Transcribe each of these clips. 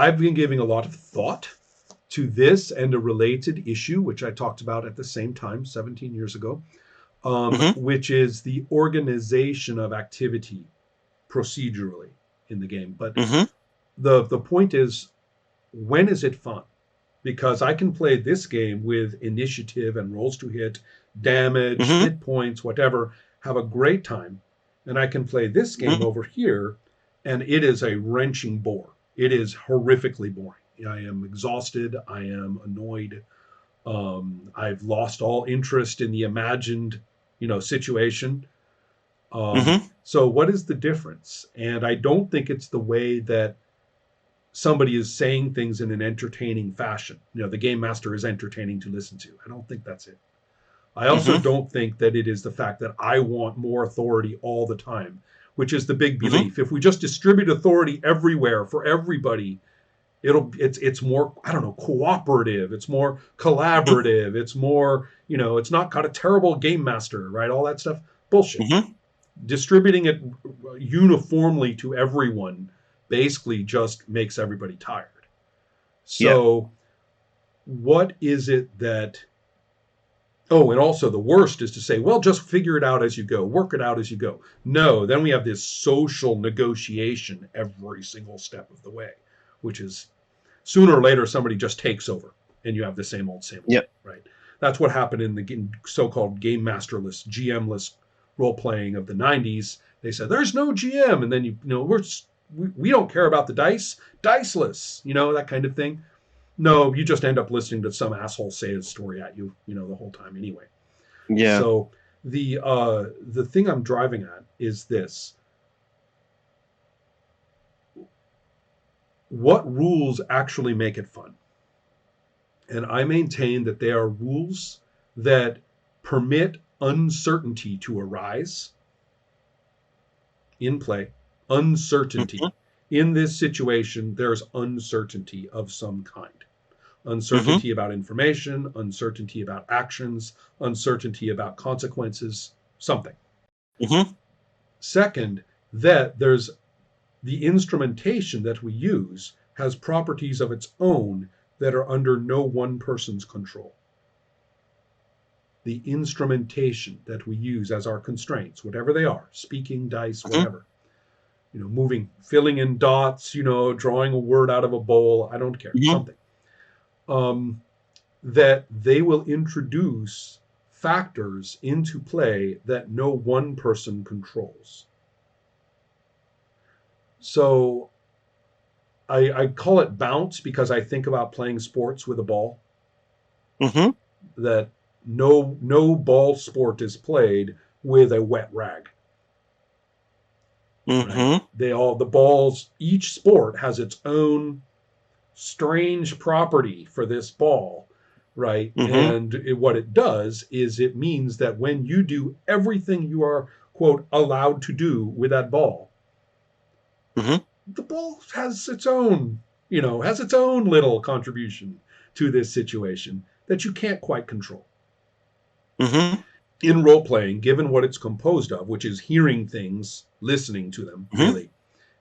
I've been giving a lot of thought to this and a related issue, which I talked about at the same time 17 years ago, Mm-hmm. which is the organization of activity procedurally in the game. But Mm-hmm. the point is, when is it fun? Because I can play this game with initiative and rolls to hit, damage, Mm-hmm. hit points, whatever, have a great time. And I can play this game Mm-hmm. over here, and it is a wrenching bore. It is horrifically boring. I am exhausted. I am annoyed. I've lost all interest in the imagined, situation. Mm-hmm. So what is the difference? And I don't think it's the way that somebody is saying things in an entertaining fashion. The game master is entertaining to listen to. I don't think that's it. I also Mm-hmm. don't think that it is the fact that I want more authority all the time, which is the big Mm-hmm. belief. If we just distribute authority everywhere for everybody, it's more, I don't know, cooperative, it's more collaborative, it's more, it's not got a terrible game master, right? All that stuff. Bullshit. Mm-hmm. Distributing it uniformly to everyone basically just makes everybody tired. Yeah. So, what is it that. Oh, and also the worst is to say, well, just figure it out as you go, work it out as you go. No, then we have this social negotiation every single step of the way, which is sooner or later somebody just takes over and you have the same old, Yeah. right? That's what happened in the so-called game masterless, GM-less role playing of the 90s. They said there's no GM, and then we don't care about the diceless, that kind of thing. No, you just end up listening to some asshole say a story at you, the whole time anyway. Yeah. So the thing I'm driving at is this: what rules actually make it fun? And I maintain that they are rules that permit uncertainty to arise in play. Mm-hmm. Uncertainty. In this situation, there's uncertainty of some kind. Mm-hmm. Uncertainty about information, uncertainty about actions, uncertainty about consequences, something. Mm-hmm. Second, that there's the instrumentation that we use has properties of its own that are under no one person's control. The instrumentation that we use as our constraints, whatever they are, speaking, dice, Mm-hmm. whatever, moving, filling in dots, drawing a word out of a bowl, I don't care, Mm-hmm. something. That they will introduce factors into play that no one person controls. So I call it bounce because I think about playing sports with a ball. Mm-hmm. That no ball sport is played with a wet rag. Right? Mm-hmm. The balls, each sport has its own strange property for this ball, right? Mm-hmm. And what it does is it means that when you do everything you are, quote, allowed to do with that ball, Mm-hmm. the ball has its own little contribution to this situation that you can't quite control. Mm-hmm. In role playing, given what it's composed of, which is hearing things, listening to them, Mm-hmm. really,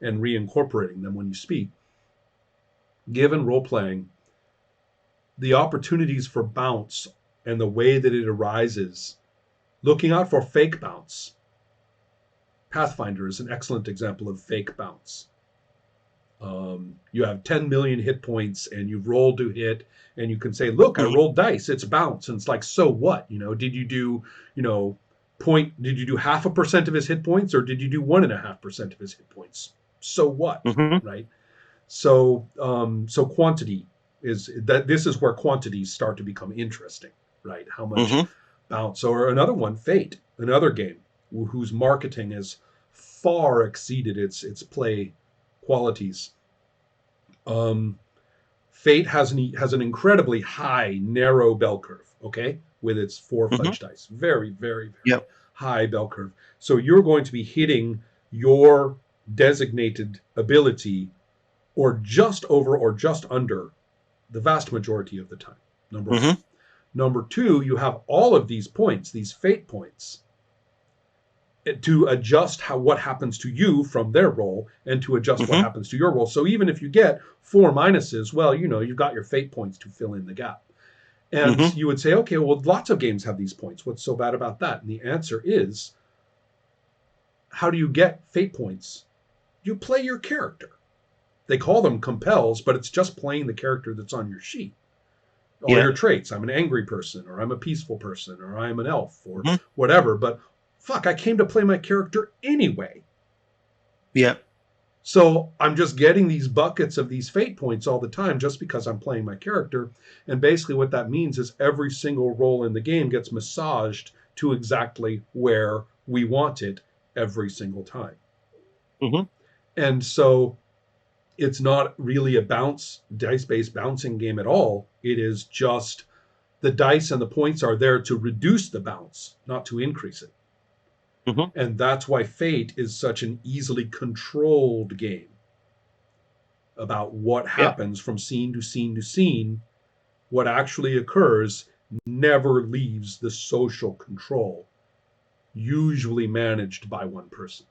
and reincorporating them when you speak, given role playing, the opportunities for bounce and the way that it arises, looking out for fake bounce. Pathfinder is an excellent example of fake bounce. You have 10 million hit points and you've rolled to hit, and you can say, look, I rolled dice, it's bounce. And it's like, so what? Did you do, did you do 0.5% of his hit points, or did you do 1.5% of his hit points? So what? Mm-hmm. Right? So quantity is that this is where quantities start to become interesting, right? How much Mm-hmm. bounce. Or another one, Fate, another game whose marketing has far exceeded its play qualities. Um, Fate has an incredibly high narrow bell curve, okay, with its four Mm-hmm. fudge dice, very very very Yep. high bell curve. So you're going to be hitting your designated ability or just over or just under the vast majority of the time. Number one. Mm-hmm. Number two, you have all of these points, these fate points, to adjust what happens to you from their roll and to adjust what Mm-hmm. happens to your roll. So even if you get 4 minuses, well, you've got your fate points to fill in the gap. And Mm-hmm. you would say, okay, well, lots of games have these points. What's so bad about that? And the answer is, how do you get fate points? You play your character. They call them compels, but it's just playing the character that's on your sheet. All Yeah. your traits. I'm an angry person, or I'm a peaceful person, or I'm an elf, or Mm-hmm. whatever. But fuck, I came to play my character anyway. Yeah. So I'm just getting these buckets of these fate points all the time just because I'm playing my character. And basically what that means is every single role in the game gets massaged to exactly where we want it every single time. Mm-hmm. And so it's not really a dice-based bouncing game at all. It is just the dice and the points are there to reduce the bounce, not to increase it. Mm-hmm. And that's why Fate is such an easily controlled game about what Yeah. happens from scene to scene to scene. What actually occurs never leaves the social control, usually managed by one person.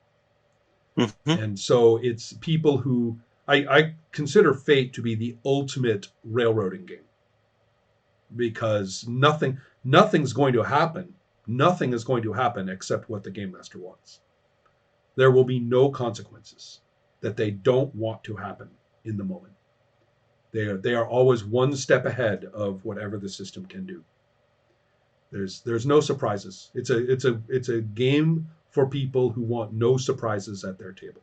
Mm-hmm. And so it's people who I consider Fate to be the ultimate railroading game, because nothing's going to happen. Nothing is going to happen except what the game master wants. There will be no consequences that they don't want to happen in the moment. They are always one step ahead of whatever the system can do. There's no surprises. It's a game for people who want no surprises at their table.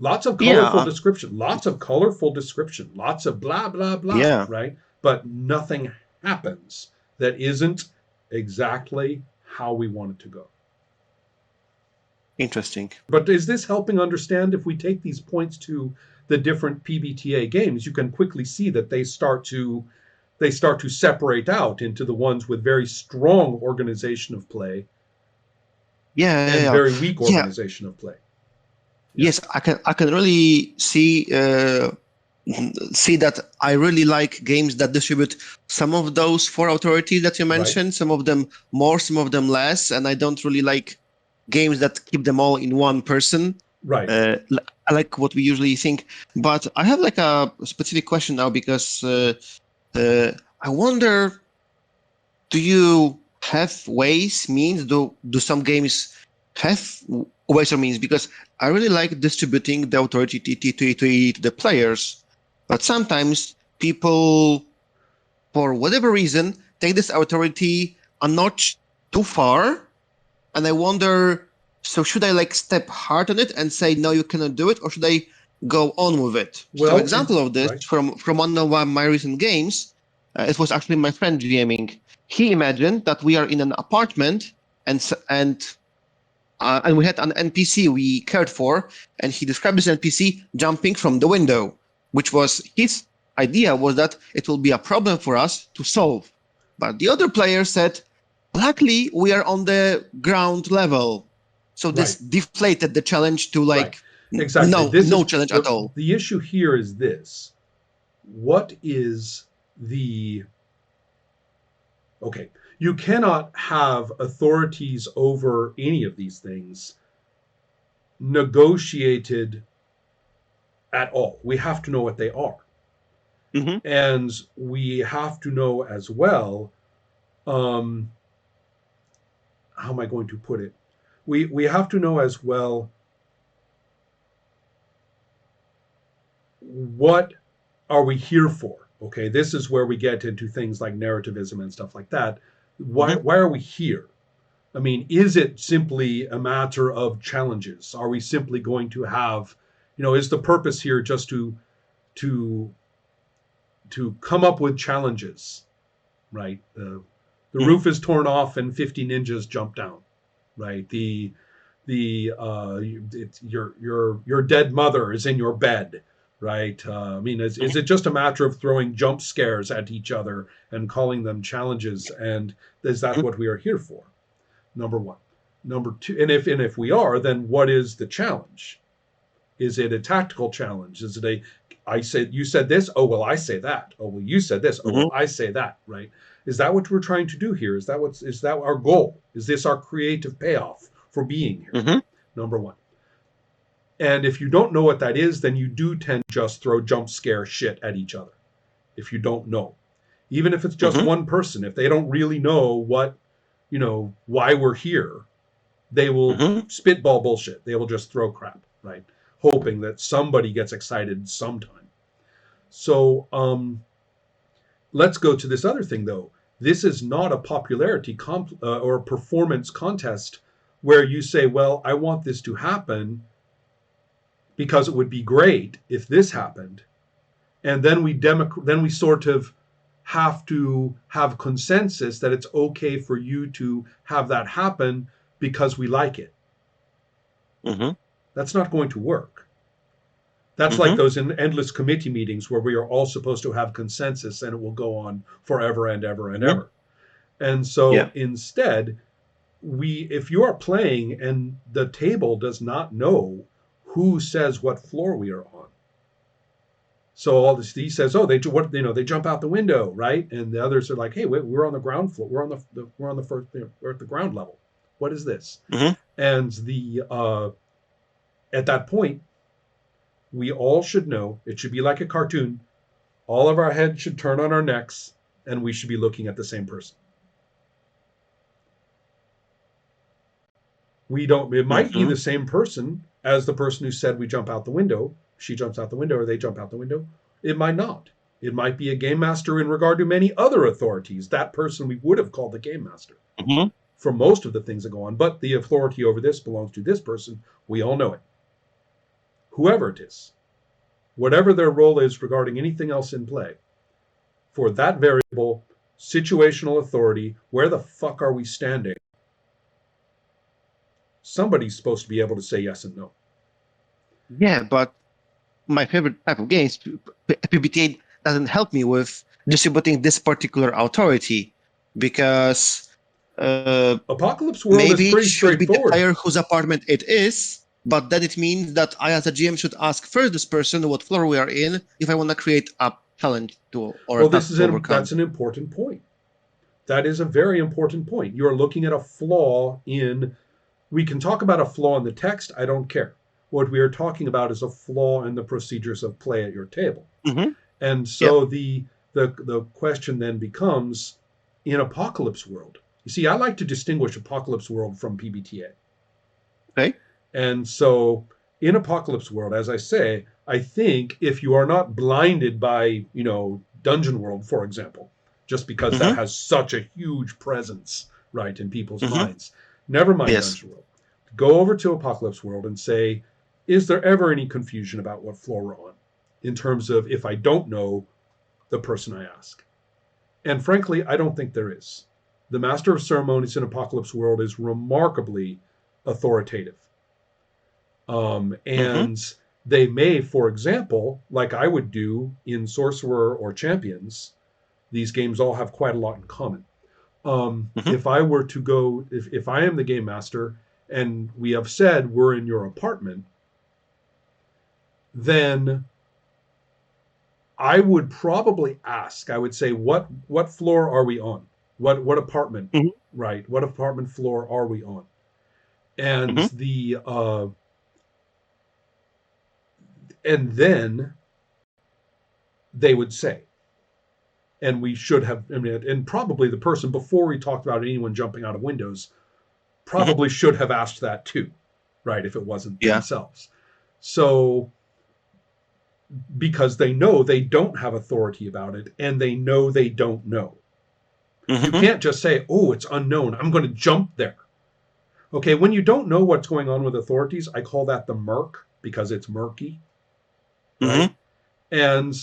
Lots of Yeah. colorful description, lots of colorful description, lots of blah blah blah, Yeah. right? But nothing happens that isn't exactly how we want it to go. Interesting. But is this helping understand? If we take these points to the different PbtA games, you can quickly see that they start to separate out into the ones with very strong organization of play Yeah. Yeah. and Yeah. very weak Yeah. organization of play. Yeah. Yes, I can really see that. I really like games that distribute some of those four authorities that you Right. mentioned, some of them more, some of them less, and I don't really like games that keep them all in one person. Right. I like what we usually think, but I have like a specific question now because I wonder, do you have ways, means, do some games have ways or means? Because I really like distributing the authority to the players, but sometimes people, for whatever reason, take this authority a notch too far, and I wonder, so should I like step hard on it and say, no, you cannot do it, or should I go on with it? So Well, example of this right. from one of my recent games, it was actually my friend GMing. He imagined that we are in an apartment and we had an NPC we cared for, and he described this NPC jumping from the window, which was his idea, was that it will be a problem for us to solve. But the other player said, luckily we are on the ground level. So this Right. deflated the challenge to Right. like Exactly. This no is challenge at all. the issue here is this. What is the okay, you cannot have authorities over any of these things negotiated at all. We have to know what they are. Mm-hmm. And we have to know as well, how am I going to put it? We have to know as well, what are we here for? Okay, this is where we get into things like narrativism and stuff like that. Mm-hmm. Why are we here? I mean, is it simply a matter of challenges? Are we simply going to have, is the purpose here just to come up with challenges, right? The Mm-hmm. roof is torn off and 50 ninjas jump down, right? Your dead mother is in your bed, right? I mean, is it just a matter of throwing jump scares at each other and calling them challenges? And is that what we are here for? Number one. Number two, and if we are, then what is the challenge? Is it a tactical challenge? Is it a I said you said this? Oh well, I say that. Oh well, you said this. Oh Mm-hmm. well, I say that. Right? Is that what we're trying to do here? Is that our goal? Is this our creative payoff for being here? Mm-hmm. Number one. And if you don't know what that is, then you do tend to just throw jump scare shit at each other. If you don't know, even if it's just Mm-hmm. one person, if they don't really know what, why we're here, they will Mm-hmm. spitball bullshit. They will just throw crap, right? Hoping that somebody gets excited sometime. So let's go to this other thing, though. This is not a popularity or a performance contest where you say, well, I want this to happen because it would be great if this happened. And then we sort of have to have consensus that it's okay for you to have that happen because we like it. Mm-hmm. That's not going to work. That's like Mm-hmm. those endless committee meetings where we are all supposed to have consensus and it will go on forever and ever and Mm-hmm. ever. And so Yeah. instead, if you are playing and the table does not know who says what floor we are on. So all this, he says, oh, they jump out the window, right? And the others are like, hey, we're on the ground floor. We're on the first, we're at the ground level. What is this? Mm-hmm. And at that point, we all should know. It should be like a cartoon. All of our heads should turn on our necks, and we should be looking at the same person. We don't. It might be Mm-hmm. the same person as the person who said we jump out the window. She jumps out the window, or they jump out the window. It might not. It might be a game master in regard to many other authorities. That person we would have called the game master Mm-hmm. for most of the things that go on. But the authority over this belongs to this person. We all know it. Whoever it is, whatever their role is regarding anything else in play, for that variable, situational authority, where the fuck are we standing? Somebody's supposed to be able to say yes and no. Yeah, but my favorite type of games, PbtA doesn't help me with distributing this particular authority because Apocalypse World is maybe it pretty should be the straightforward. player whose apartment it is, but then it means that I, as a GM, should ask first this person what floor we are in if I want to create a challenge to or a Well, task to overcome. that's an important point. That is a very important point. You are looking at a flaw in. We can talk about a flaw in the text. I don't care. What we are talking about is a flaw in the procedures of play at your table. Mm-hmm. And Yep. so the question then becomes, in Apocalypse World. You see, I like to distinguish Apocalypse World from PbtA. Okay. And so in Apocalypse World, as I say, I think if you are not blinded by, Dungeon World, for example, just because that Mm-hmm. has such a huge presence, right, in people's Mm-hmm. minds, never mind Yes. Dungeon World. Go over to Apocalypse World and say, is there ever any confusion about what floor we're on in terms of if I don't know the person I ask? And frankly, I don't think there is. The Master of Ceremonies in Apocalypse World is remarkably authoritative. Mm-hmm. And they may, for example, like I would do in Sorcerer or Champions, these games all have quite a lot in common. Mm-hmm. If I were to go, if I am the game master and we have said we're in your apartment, then I would probably ask, I would say, what floor are we on? What apartment, Mm-hmm. right? What apartment floor are we on? And Mm-hmm. and then they would say, and we should have, I mean, and probably the person before we talked about anyone jumping out of windows Mm-hmm. probably should have asked that too, right? If it wasn't Yeah. themselves. So, because they know they don't have authority about it and they know they don't know. You Mm-hmm. can't just say, oh, it's unknown. I'm going to jump there. Okay, when you don't know what's going on with authorities, I call that the murk because it's murky, right? Mm-hmm. And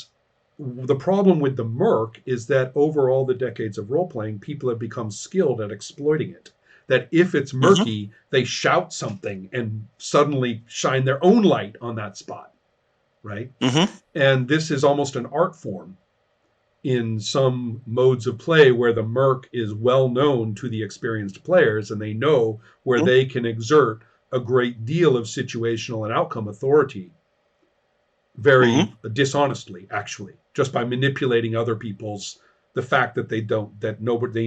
the problem with the murk is that over all the decades of role playing, people have become skilled at exploiting it. That if it's Mm-hmm. murky, they shout something and suddenly shine their own light on that spot, right? Mm-hmm. And this is almost an art form in some modes of play where the murk is well known to the experienced players and they know where they can exert a great deal of situational and outcome authority very Mm-hmm. dishonestly, actually, just by manipulating other people's the fact that they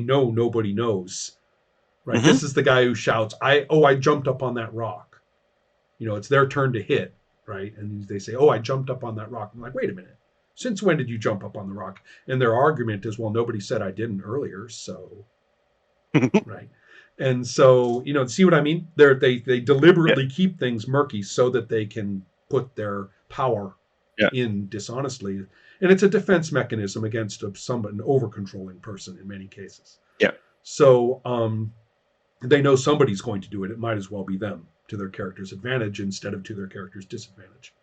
know nobody knows, right? This Mm-hmm. is the guy who shouts, I jumped up on that rock. It's their turn to hit, right? And they say, I jumped up on that rock. I'm like, wait a minute. Since when did you jump up on the rock? And their argument is, well, nobody said I didn't earlier, so right. And so, see what I mean? They Yeah. deliberately keep things murky so that they can put their power Yeah. in dishonestly, and it's a defense mechanism against an over controlling person in many cases. Yeah. So they know somebody's going to do it. It might as well be them, to their character's advantage instead of to their character's disadvantage.